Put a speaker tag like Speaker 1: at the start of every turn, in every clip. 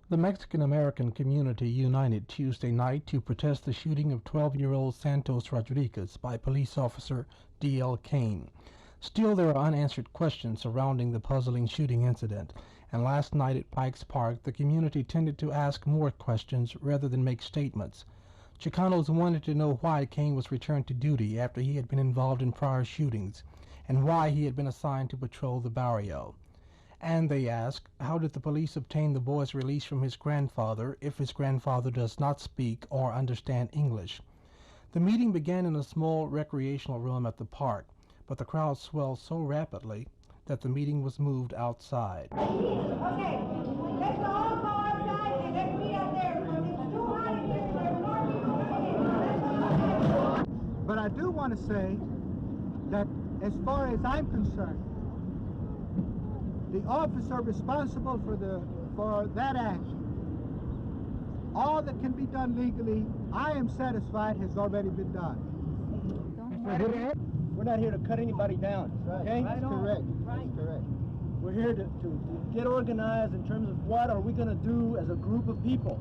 Speaker 1: The Mexican-American community united Tuesday night to protest the shooting of 12-year-old Santos Rodriguez by police officer D.L. Kane. Still, there are unanswered questions surrounding the puzzling shooting incident, and last night at Pikes Park, the community tended to ask more questions rather than make statements. Chicanos wanted to know why Kane was returned to duty after he had been involved in prior shootings, and why he had been assigned to patrol the barrio. And they ask, how did the police obtain the boy's release from his grandfather if his grandfather does not speak or understand English? The meeting began in a small recreational room at the park, but the crowd swelled so rapidly that the meeting was moved outside.
Speaker 2: Okay, let's all go outside and let's meet out there because it's too hot in here. There's more people.
Speaker 3: But I do want to say that as far as I'm concerned, the officer responsible for that action, all that can be done legally, I am satisfied has already been done.
Speaker 4: We're not here to cut anybody down, okay?
Speaker 3: That's correct. That's correct.
Speaker 4: We're here to get organized in terms of what are we going to do as a group of people.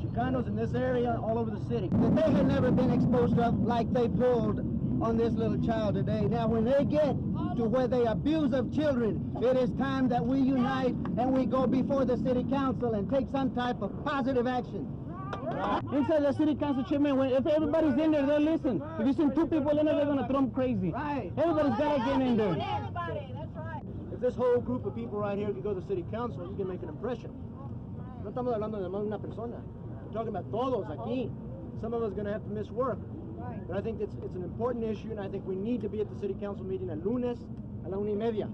Speaker 4: Chicanos in this area, all over the city.
Speaker 5: They had never been exposed to like they pulled on this little child today. Now, when they get to where they abuse of children, it is time that we unite and we go before the city council and take some type of positive action.
Speaker 6: Inside the city council chamber, if everybody's in there, they'll listen. If you send two people in there, they're going to throw them crazy.
Speaker 4: Right.
Speaker 6: Everybody's got to get in there.
Speaker 2: Everybody, that's right.
Speaker 4: If this whole group of people right here could go to the city council, you can make an impression. No estamos hablando de una persona. We're talking about todos aquí. Some of us are going to have to miss work.
Speaker 2: Right.
Speaker 4: But I think it's an important issue, and I think we need to be at the city council meeting el lunes a la 1:30.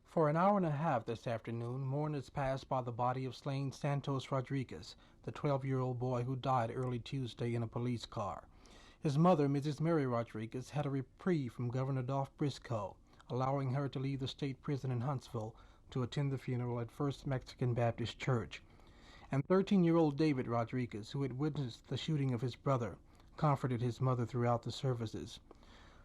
Speaker 1: For an hour and a half this afternoon, mourners passed by the body of slain Santos Rodriguez, the 12-year-old boy who died early Tuesday in a police car. His mother, Mrs. Mary Rodriguez, had a reprieve from Governor Dolph Briscoe, allowing her to leave the state prison in Huntsville to attend the funeral at First Mexican Baptist Church. And 13-year-old David Rodriguez, who had witnessed the shooting of his brother, comforted his mother throughout the services.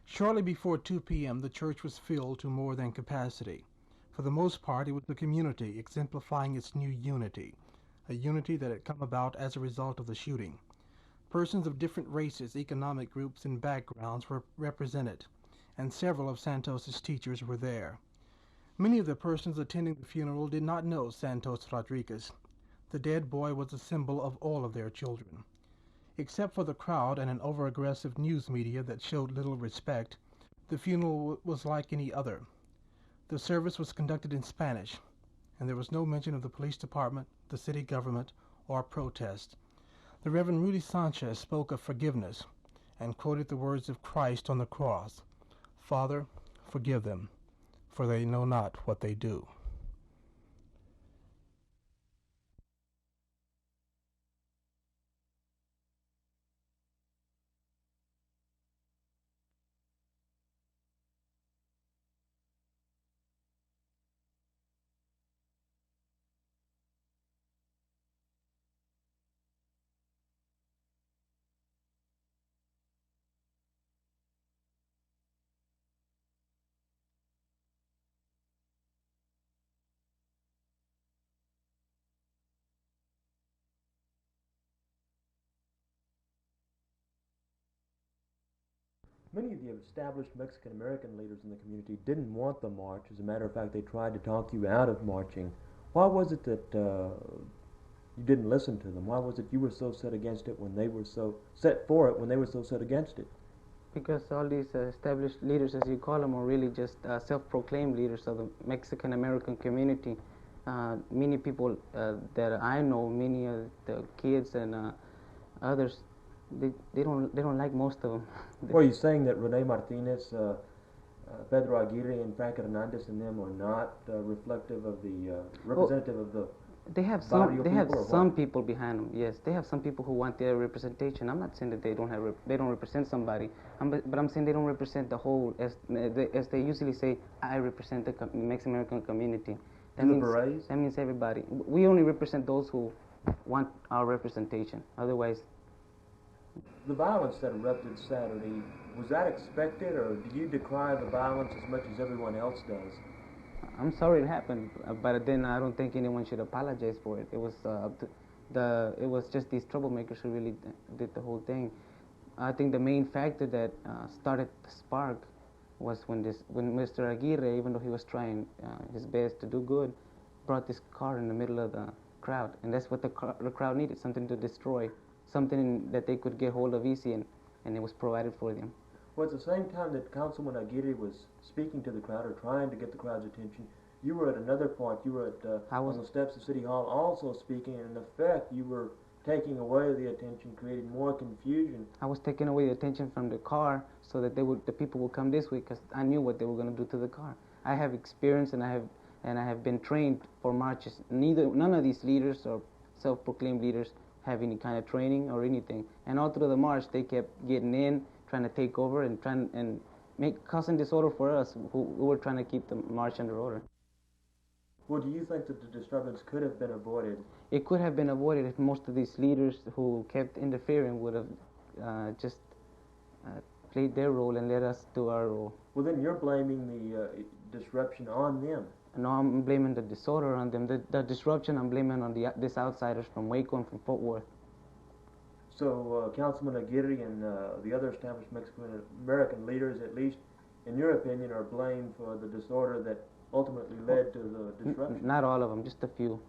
Speaker 1: Shortly before 2 p.m., the church was filled to more than capacity. For the most part, it was the community exemplifying its new unity, a unity that had come about as a result of the shooting. Persons of different races, economic groups, and backgrounds were represented, and several of Santos's teachers were there. Many of the persons attending the funeral did not know Santos Rodriguez. The dead boy was a symbol of all of their children. Except for the crowd and an over-aggressive news media that showed little respect, the funeral was like any other. The service was conducted in Spanish, and there was no mention of the police department, the city government, or protest. The Reverend Rudy Sanchez spoke of forgiveness and quoted the words of Christ on the cross, "Father, forgive them, for they know not what they do."
Speaker 7: Many of the established Mexican-American leaders in the community didn't want the march. As a matter of fact, they tried to talk you out of marching. Why was it that you didn't listen to them? Why was it you were so set against it when they were so set for it when they were so set against it?
Speaker 6: Because all these established leaders, as you call them, are really just self-proclaimed leaders of the Mexican-American community. Many people that I know, many of the kids and others, they don't like most of them.
Speaker 7: Well, you're saying that Rene Martinez, Pedro Aguirre, and Frank Hernandez and them are not reflective of the representative of the
Speaker 6: They have
Speaker 7: body
Speaker 6: some.
Speaker 7: of
Speaker 6: They have
Speaker 7: people or
Speaker 6: some
Speaker 7: what?
Speaker 6: people behind them. Yes, they have some people who want their representation. I'm not saying that they don't have. They don't represent somebody. But I'm saying they don't represent the whole. As they usually say, I represent the Mexican American community. That
Speaker 7: Do the
Speaker 6: means
Speaker 7: berets?
Speaker 6: that means everybody. We only represent those who want our representation. Otherwise,
Speaker 7: The violence that erupted Saturday, was that expected, or do you decry the violence as much as everyone else does?
Speaker 6: I'm sorry it happened, but then I don't think anyone should apologize for it. It was up to it was just these troublemakers who really did the whole thing. I think the main factor that started the spark was when Mr. Aguirre, even though he was trying his best to do good, brought this car in the middle of the crowd, and that's what the crowd needed, something to destroy, something that they could get hold of easy, and it was provided for them.
Speaker 7: Well, at the same time that Councilman Aguirre was speaking to the crowd or trying to get the crowd's attention, you were at another point. You were on the steps of City Hall also speaking, and in effect, you were taking away the attention, creating more confusion.
Speaker 6: I was taking away the attention from the car so that the people would come this way, because I knew what they were going to do to the car. I have experience, and I have been trained for marches. None of these leaders or self-proclaimed leaders have any kind of training or anything. And all through the march, they kept getting in, trying to take over and causing disorder for us who were trying to keep the march under order.
Speaker 7: Well, do you think that the disturbance could have been avoided?
Speaker 6: It could have been avoided if most of these leaders who kept interfering would have just played their role and let us do our role.
Speaker 7: Well, then you're blaming the disruption on them.
Speaker 6: No, I'm blaming the disorder on them. The disruption I'm blaming on these outsiders from Waco and from Fort Worth.
Speaker 7: So Councilman Aguirre and the other established Mexican American leaders, at least in your opinion, are blamed for the disorder that ultimately led to the disruption?
Speaker 6: Not all of them, just a few.